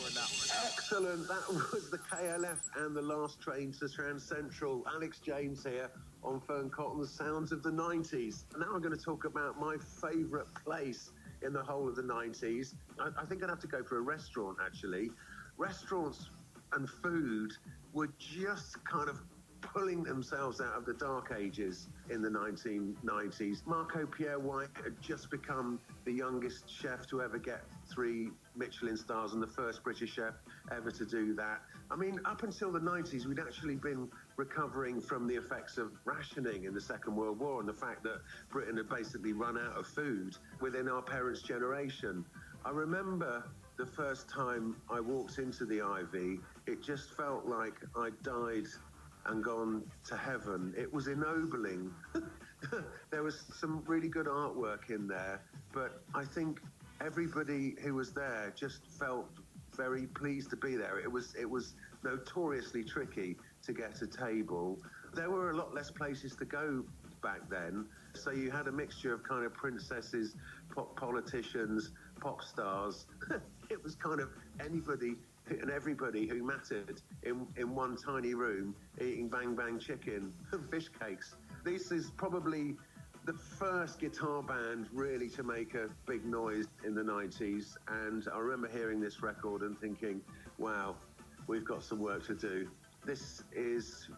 Excellent. That was the KLF and the last train to Strand Central. Alex James here on Fern Cotton's Sounds of the 90s. Now I'm going to talk about my favourite place in the whole of the 90s. I think I'd have to go for a restaurant, actually. Restaurants and food were just kind of pulling themselves out of the dark ages in the 1990s. Marco Pierre White had just become the youngest chef to ever get 3 Michelin stars and the first British chef ever to do that. I mean, up until the 90s, we'd actually been recovering from the effects of rationing in the Second World War and the fact that Britain had basically run out of food within our parents' generation. I remember the first time I walked into the Ivy, it just felt like I died and gone to heaven. It was ennobling. There was some really good artwork in there, but I think everybody who was there just felt very pleased to be there. It was notoriously tricky to get a table. There were a lot less places to go back then, so you had a mixture of kind of princesses, politicians, pop stars. It was kind of anybody and everybody who mattered in one tiny room eating bang bang chicken and fish cakes. This is probably the first guitar band really to make a big noise in the 90s, and I remember hearing this record and thinking, wow, we've got some work to do. This is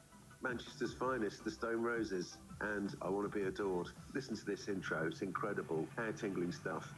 Manchester's finest, the Stone Roses, and I Want to Be Adored. Listen to this intro, it's incredible, hair-tingling stuff.